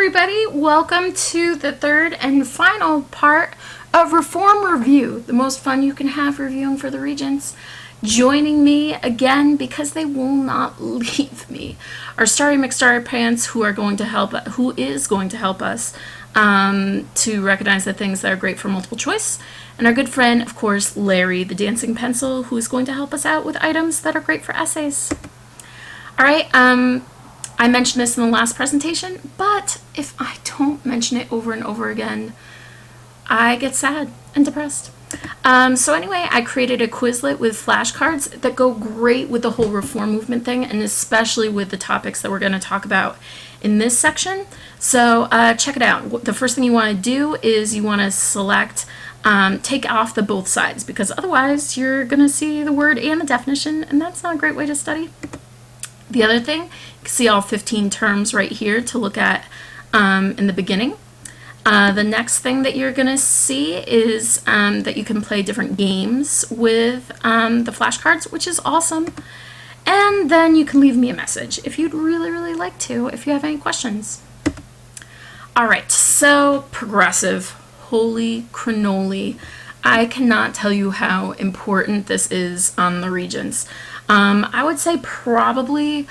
everybody, welcome to the third and final part of Reform Review, the most fun you can have reviewing for the Regents. Joining me again, because they will not leave me, are Starry McStarry Pants, who is going to help us to recognize the things that are great for multiple choice, and our good friend, of course, Larry the Dancing Pencil, who is going to help us out with items that are great for essays. All right, I mentioned this in the last presentation, but if I don't mention it over and over again, I get sad and depressed. So anyway, I created a Quizlet with flashcards that go great with the whole reform movement thing, and especially with the topics that we're going to talk about in this section. So check it out. The first thing you want to do is you want to select, take off the both sides, because otherwise you're going to see the word and the definition, and that's not a great way to study. The other thing, you can see all 15 terms right here to look at in the beginning. The next thing that you're going to see is that you can play different games with the flashcards, which is awesome. And then you can leave me a message if you'd really like to, if you have any questions. All right, so progressive, holy cannoli. I cannot tell you how important this is on the Regents. I would say probably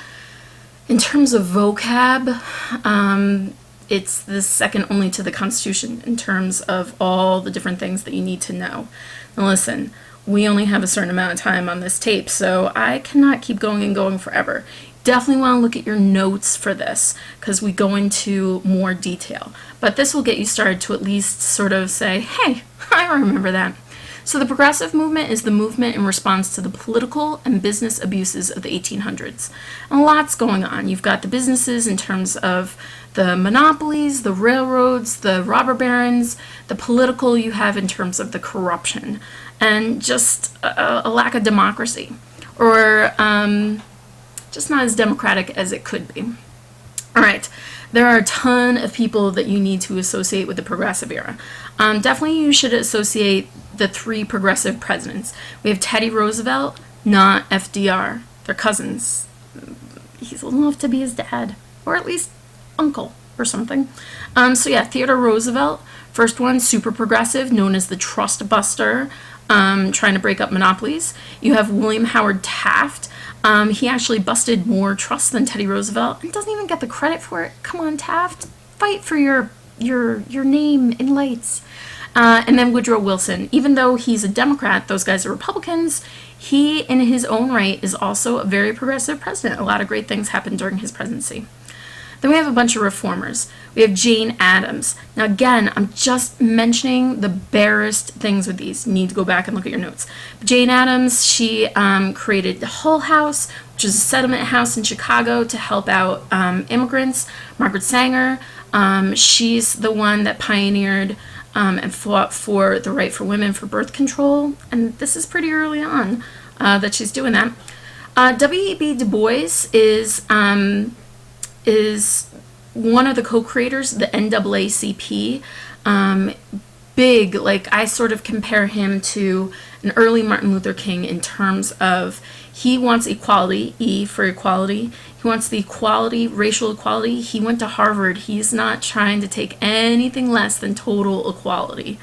in terms of vocab, it's the second only to the Constitution in terms of all the different things that you need to know. Now listen, we only have a certain amount of time on this tape, so I cannot keep going and going forever. Definitely want to look at your notes for this, because we go into more detail. But this will get you started to at least sort of say, hey, I remember that. So the progressive movement is the movement in response to the political and business abuses of the 1800s. And lots going on. You've got the businesses in terms of the monopolies, the railroads, the robber barons. The political you have in terms of the corruption and just a lack of democracy, or just not as democratic as it could be. All right. There are a ton of people that you need to associate with the progressive era. Definitely you should associate the three progressive presidents. We have Teddy Roosevelt, not FDR. They're cousins. He's old enough to be his dad, or at least uncle or something. So yeah, Theodore Roosevelt, first one, super progressive, known as the Trust Buster, trying to break up monopolies. You have William Howard Taft. He actually busted more trusts than Teddy Roosevelt and doesn't even get the credit for it. Come on, Taft, fight for your name in lights. And then Woodrow Wilson. Even though he's a Democrat, those guys are Republicans, he in his own right is also a very progressive president. A lot of great things happened during his presidency. Then we have a bunch of reformers. We have Jane Addams. Now again, I'm just mentioning the barest things with these. You need to go back and look at your notes. But Jane Addams, she created the Hull House, which is a settlement house in Chicago to help out immigrants. Margaret Sanger, she's the one that pioneered and fought for the right for women for birth control. And this is pretty early on that she's doing that. W.E.B. Du Bois is one of the co-creators of the NAACP. Big, like I sort of compare him to an early Martin Luther King in terms of he wants equality, E for equality. He wants the equality, racial equality. He went to Harvard. He's not trying to take anything less than total equality.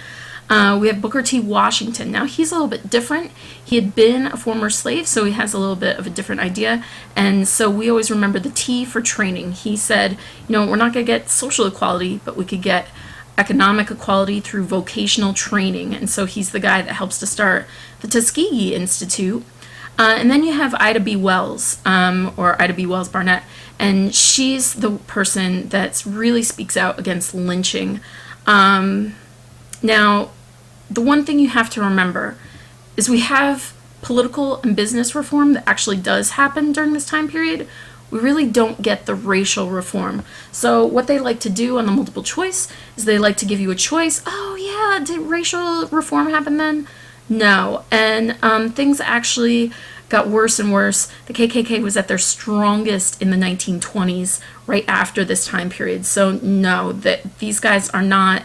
We have Booker T. Washington. Now, he's a little bit different. He had been a former slave, so he has a little bit of a different idea. And so we always remember the T for training. He said, you know, we're not going to get social equality, but we could get economic equality through vocational training. And so he's the guy that helps to start the Tuskegee Institute. And then you have Ida B. Wells, or Ida B. Wells Barnett. And she's the person that really speaks out against lynching. Now, the one thing you have to remember is we have political and business reform that actually does happen during this time period. We really don't get the racial reform. So what they like to do on the multiple choice is they like to give you a choice. Oh yeah, did racial reform happen then? No. And things actually got worse and worse. The KKK was at their strongest in the 1920s, right after this time period. So no, that these guys are not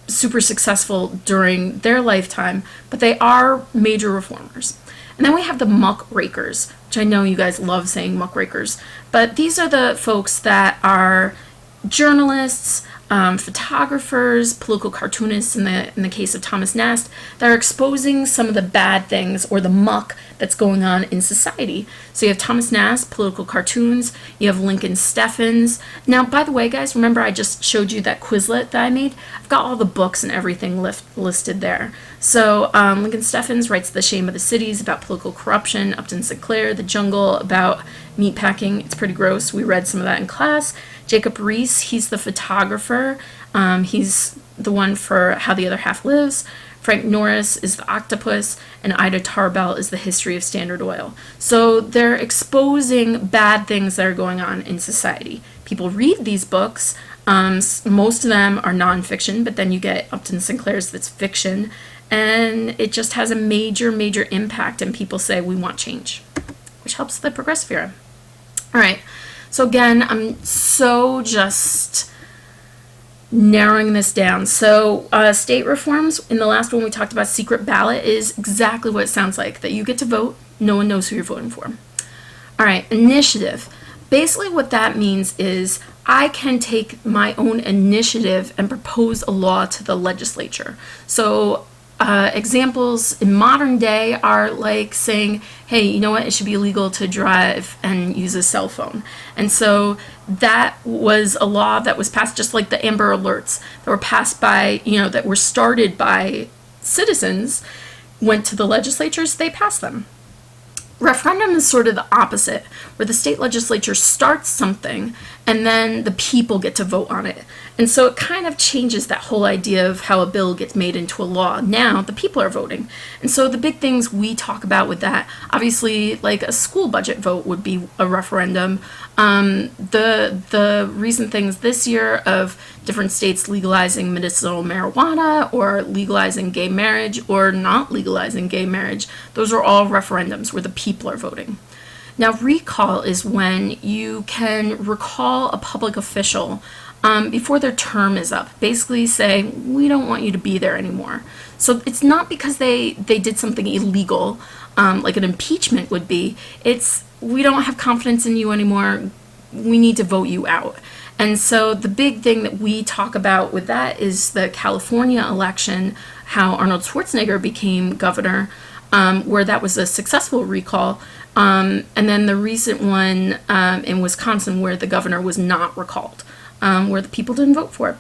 super successful during their lifetime, but they are major reformers. And then we have the muckrakers, which which I know you guys love saying muckrakers, but these are the folks that are journalists, photographers, political cartoonists in the case of Thomas Nast, that are exposing some of the bad things or the muck that's going on in society. So you have Thomas Nast, political cartoons, you have Lincoln Steffens. Now, by the way, guys, remember I just showed you that Quizlet that I made? I've got all the books and everything listed there. So Lincoln Steffens writes The Shame of the Cities about political corruption, Upton Sinclair, The Jungle, about meatpacking. It's pretty gross. We read some of that in class. Jacob Riis, he's the photographer. He's the one for How the Other Half Lives. Frank Norris is the octopus, and Ida Tarbell is the history of Standard Oil. So they're exposing bad things that are going on in society. People read these books. Most of them are nonfiction, but then you get Upton Sinclair's that's fiction, and it just has a major, major impact, and people say, we want change, which helps the progressive era. All right, so again, I'm so just narrowing this down. So state reforms, in the last one we talked about secret ballot, is exactly what it sounds like, that you get to vote, no one knows who you're voting for. All right, initiative. Basically what that means is I can take my own initiative and propose a law to the legislature. So examples in modern day are like saying, hey, you know what, it should be illegal to drive and use a cell phone. And so that was a law that was passed, just like the Amber Alerts that were passed by, that were started by citizens, went to the legislatures, they passed them. Referendum is sort of the opposite, where the state legislature starts something and then the people get to vote on it. And so it kind of changes that whole idea of how a bill gets made into a law. Now the people are voting. And so the big things we talk about with that, obviously like a school budget vote would be a referendum. The recent things this year of different states legalizing medicinal marijuana or legalizing gay marriage or not legalizing gay marriage, those are all referendums where the people are voting. Now, recall is when you can recall a public official before their term is up. Basically say, we don't want you to be there anymore. So it's not because they did something illegal, like an impeachment would be. It's, we don't have confidence in you anymore. We need to vote you out. And so the big thing that we talk about with that is the California election, how Arnold Schwarzenegger became governor, where that was a successful recall. And then the recent one in Wisconsin where the governor was not recalled, where the people didn't vote for it.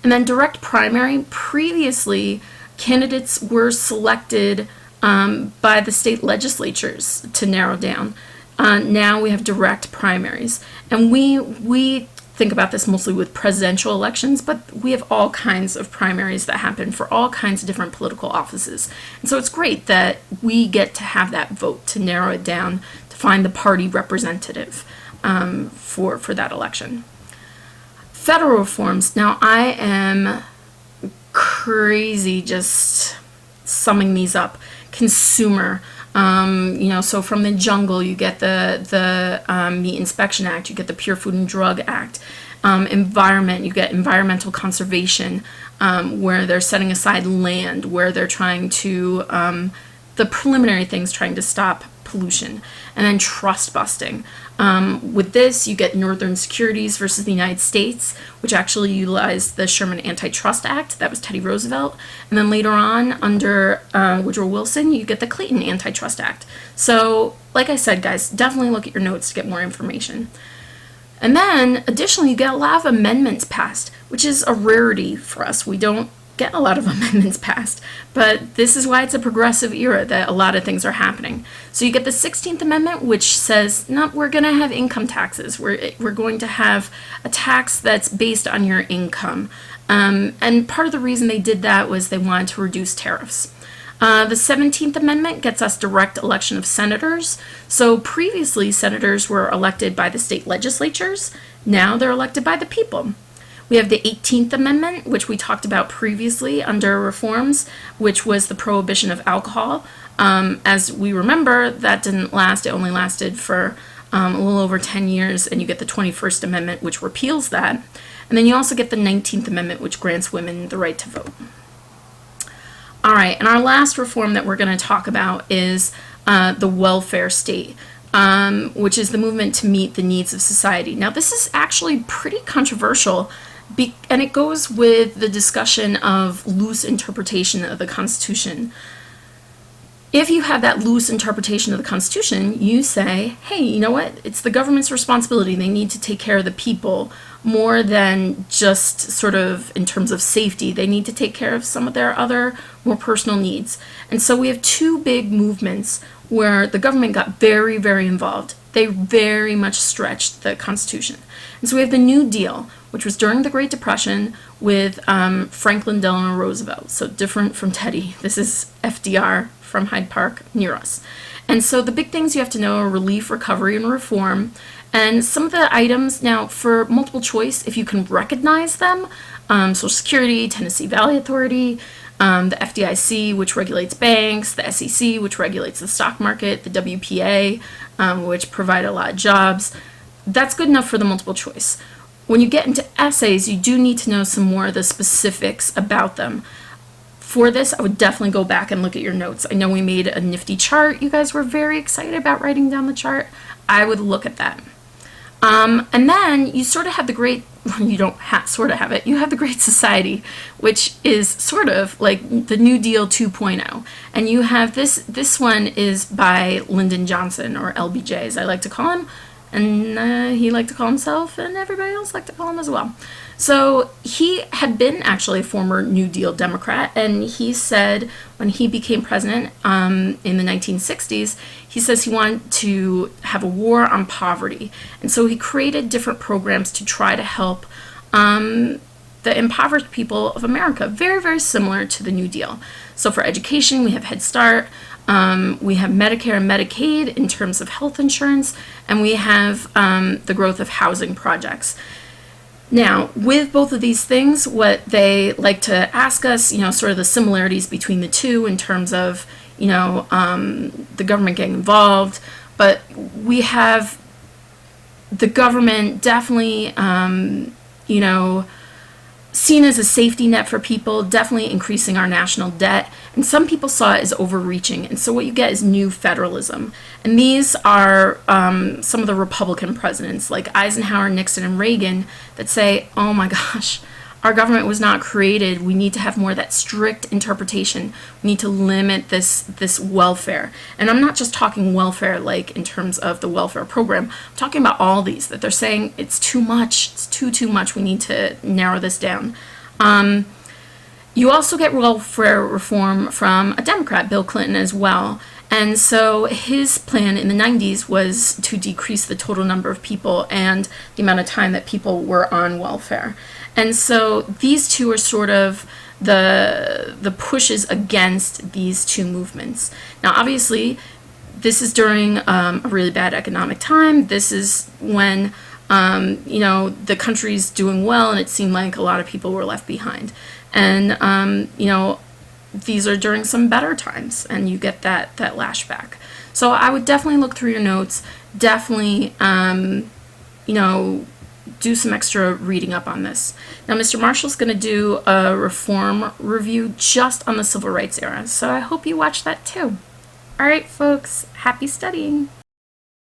And then direct primary, previously candidates were selected by the state legislatures to narrow down. Now we have direct primaries. And we think about this mostly with presidential elections, but we have all kinds of primaries that happen for all kinds of different political offices. And so it's great that we get to have that vote to narrow it down, to find the party representative for that election. Federal reforms. Now I am crazy just summing these up. Consumer. So from the jungle, you get the Meat Inspection Act, you get the Pure Food and Drug Act. Environment, you get environmental conservation, where they're setting aside land, where they're trying to, the preliminary things trying to stop pollution. And then trust busting. With this, you get Northern Securities versus the United States, which actually utilized the Sherman Antitrust Act. That was Teddy Roosevelt. And then later on, under Woodrow Wilson, you get the Clayton Antitrust Act. So, like I said, guys, definitely look at your notes to get more information. And then, additionally, you get a lot of amendments passed, which is a rarity for us. We don't get a lot of amendments passed, but this is why it's a progressive era that a lot of things are happening. So you get the 16th Amendment, which says, no, we're going to have income taxes. We're going to have a tax that's based on your income. And part of the reason they did that was they wanted to reduce tariffs. The 17th Amendment gets us direct election of senators. So previously, senators were elected by the state legislatures. Now they're elected by the people. We have the 18th Amendment, which we talked about previously under reforms, which was the prohibition of alcohol. As we remember, that didn't last. It only lasted for a little over 10 years, and you get the 21st Amendment, which repeals that. And then you also get the 19th Amendment, which grants women the right to vote. All right, and our last reform that we're going to talk about is the welfare state. which is the movement to meet the needs of society. Now, this is actually pretty controversial, and it goes with the discussion of loose interpretation of the Constitution. If you have that loose interpretation of the Constitution, you say, hey, you know what? It's the government's responsibility. They need to take care of the people more than just sort of in terms of safety. They need to take care of some of their other more personal needs. And so we have two big movements where the government got very, very involved. They very much stretched the Constitution. And so we have the New Deal, which was during the Great Depression with Franklin Delano Roosevelt. So different from Teddy. This is FDR from Hyde Park near us. And so the big things you have to know are relief, recovery, and reform. And some of the items, now for multiple choice, if you can recognize them, Social Security, Tennessee Valley Authority, the FDIC, which regulates banks, the SEC, which regulates the stock market, the WPA, which provide a lot of jobs. That's good enough for the multiple choice. When you get into essays, you do need to know some more of the specifics about them. For this, I would definitely go back and look at your notes. I know we made a nifty chart. You guys were very excited about writing down the chart. I would look at that. And then you sort of have the great, you don't sort of have it, you have the Great Society, which is sort of like the New Deal 2.0. And you have this one is by Lyndon Johnson, or LBJ as I like to call him. And he liked to call himself, and everybody else liked to call him as well. So he had been actually a former New Deal Democrat, and he said when he became president in the 1960s, he says he wanted to have a war on poverty. And so he created different programs to try to help the impoverished people of America, very, very similar to the New Deal. So for education, we have Head Start. We have Medicare and Medicaid in terms of health insurance, and we have the growth of housing projects. Now, with both of these things, what they like to ask us, sort of the similarities between the two in terms of, the government getting involved, but we have the government definitely, seen as a safety net for people, definitely increasing our national debt. And some people saw it as overreaching. And so what you get is new federalism. And these are some of the Republican presidents like Eisenhower, Nixon, and Reagan that say, oh my gosh, our government was not created. We need to have more of that strict interpretation. We need to limit this welfare. And I'm not just talking welfare like in terms of the welfare program. I'm talking about all these, that they're saying it's too much. It's too much. We need to narrow this down. You also get welfare reform from a Democrat, Bill Clinton, as well. And so his plan in the 90s was to decrease the total number of people and the amount of time that people were on welfare. And so these two are sort of the pushes against these two movements. Now, obviously, this is during a really bad economic time. This is when, the country's doing well, and it seemed like a lot of people were left behind. And, these are during some better times, and you get that lashback. So I would definitely look through your notes, definitely, do some extra reading up on this. Now, Mr. Marshall's going to do a reform review just on the civil rights era, so I hope you watch that too. All right, folks, happy studying.